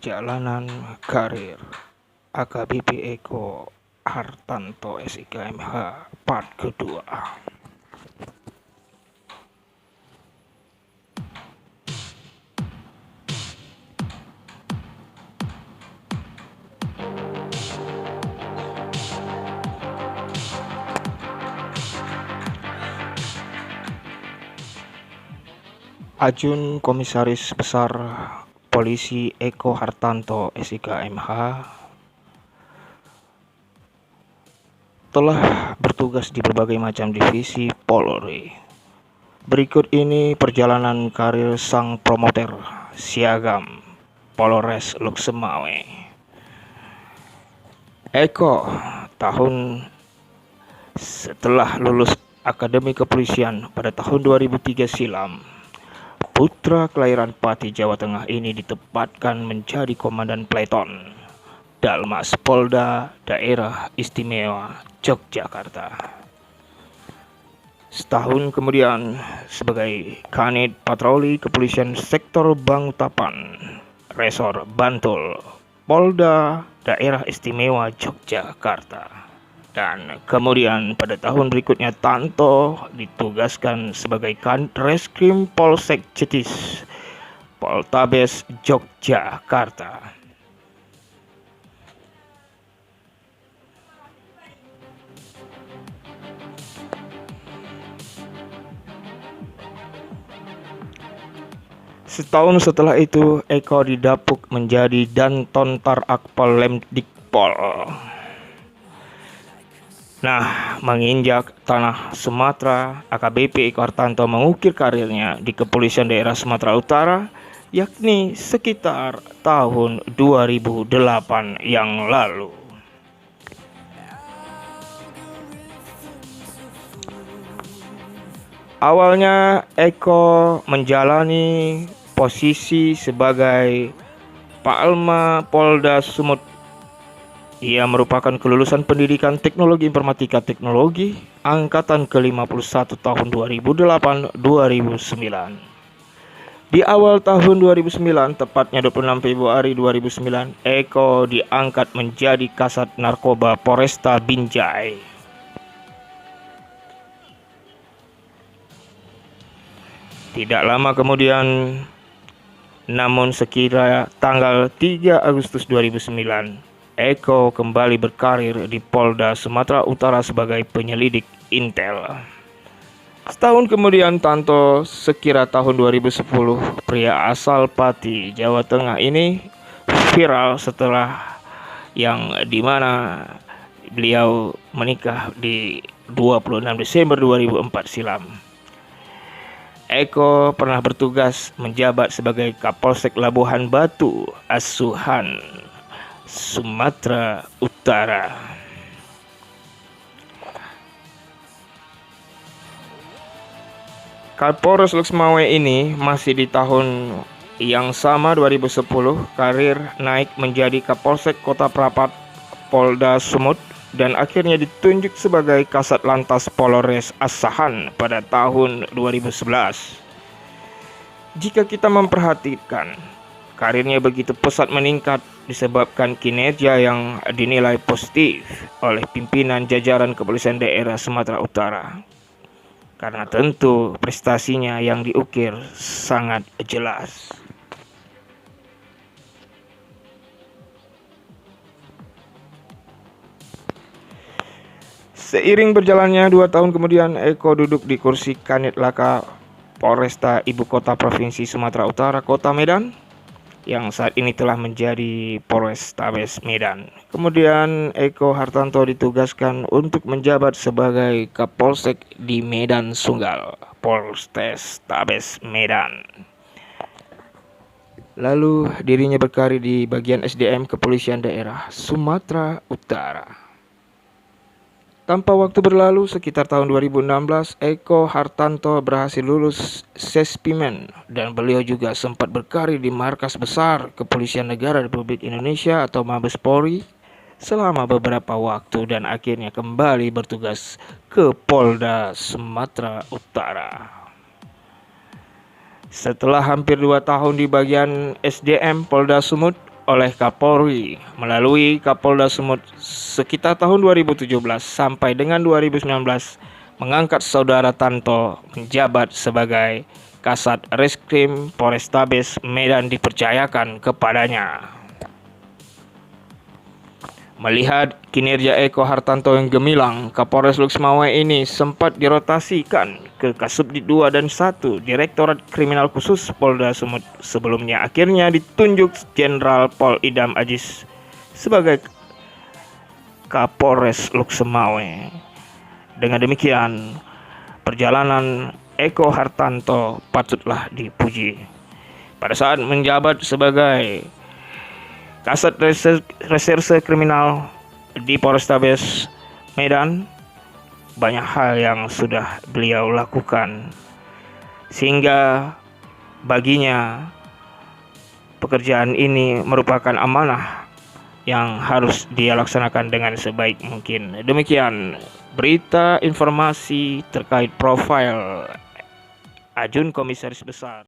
Perjalanan Karir AKBP Eko Hartanto SIK MH Part kedua. Ajun Komisaris Besar Polisi Eko Hartanto SIK MH telah bertugas di berbagai macam divisi Polri. Berikut ini perjalanan karir sang promoter Siagam Polres Loksemawe. Eko setelah lulus Akademi Kepolisian pada tahun 2003 silam, putra kelahiran Pati, Jawa Tengah ini ditempatkan menjadi komandan Peleton Dalmas Polda Daerah Istimewa Yogyakarta. Setahun kemudian sebagai Kanit Patroli Kepolisian Sektor Bangutapan, Resor Bantul, Polda Daerah Istimewa Yogyakarta. Dan kemudian pada tahun berikutnya Tanto ditugaskan sebagai Kanreskrim Polsek Cetis, Poltabes Yogyakarta. Setahun setelah itu Eko didapuk menjadi Dantontar Akpol Lemdikpol. Menginjak tanah Sumatera, AKBP Eko Hartanto mengukir karirnya di Kepolisian Daerah Sumatera Utara, yakni sekitar tahun 2008 yang lalu. Awalnya Eko menjalani posisi sebagai Paalma Polda Sumut. Ia merupakan kelulusan pendidikan Teknologi Informatika Teknologi angkatan ke-51 tahun 2008-2009. Di awal tahun 2009, tepatnya 26 Februari 2009, Eko diangkat menjadi Kasat Narkoba Polresta Binjai. Tidak lama kemudian, namun sekira tanggal 3 Agustus 2009, Eko kembali berkarir di Polda Sumatera Utara sebagai penyelidik Intel. Setahun kemudian Tanto, sekira tahun 2010, pria asal Pati, Jawa Tengah ini viral setelah yang dimana beliau menikah di 26 Desember 2004 silam. Eko pernah bertugas menjabat sebagai Kapolsek Labuhan Batu, Asuhan, Sumatera Utara. Kapolres Loksemawe ini masih di tahun yang sama 2010 karir naik menjadi Kapolsek Kota Prapat Polda Sumut dan akhirnya ditunjuk sebagai Kasat Lantas Polres Asahan pada tahun 2011. Jika kita memperhatikan, karirnya begitu pesat meningkat disebabkan kinerja yang dinilai positif oleh pimpinan jajaran Kepolisian Daerah Sumatera Utara. Karena tentu prestasinya yang diukir sangat jelas. Seiring berjalannya 2 tahun kemudian, Eko duduk di kursi Kanit Laka Polresta Ibu Kota Provinsi Sumatera Utara, Kota Medan, yang saat ini telah menjadi Polrestabes Medan. Kemudian Eko Hartanto ditugaskan untuk menjabat sebagai Kapolsek di Medan Sunggal, Polrestabes Medan. Lalu dirinya berkarir di bagian SDM Kepolisian Daerah Sumatera Utara. Tanpa waktu berlalu, sekitar tahun 2016, Eko Hartanto berhasil lulus Sespimen dan beliau juga sempat berkarir di Markas Besar Kepolisian Negara Republik Indonesia atau Mabes Polri selama beberapa waktu dan akhirnya kembali bertugas ke Polda Sumatera Utara. Setelah hampir 2 tahun di bagian SDM Polda Sumut, oleh Kapolri melalui Kapolda Sumut sekitar tahun 2017 sampai dengan 2019 mengangkat Saudara Tanto menjabat sebagai Kasat Reskrim Polrestabes Medan dipercayakan kepadanya. Melihat kinerja Eko Hartanto yang gemilang, Kapolres Luxmawe ini sempat dirotasikan ke Kasubdit 2 dan 1 Direktorat Kriminal Khusus Polda Sumut. Sebelumnya akhirnya ditunjuk Jenderal Pol Idam Aziz sebagai Kapolres Luxmawe. Dengan demikian, perjalanan Eko Hartanto patutlah dipuji. Pada saat menjabat sebagai Kasat Reserse Kriminal di Polrestabes Medan, banyak hal yang sudah beliau lakukan, sehingga baginya pekerjaan ini merupakan amanah yang harus dia laksanakan dengan sebaik mungkin. Demikian berita informasi terkait profil Ajun Komisaris Besar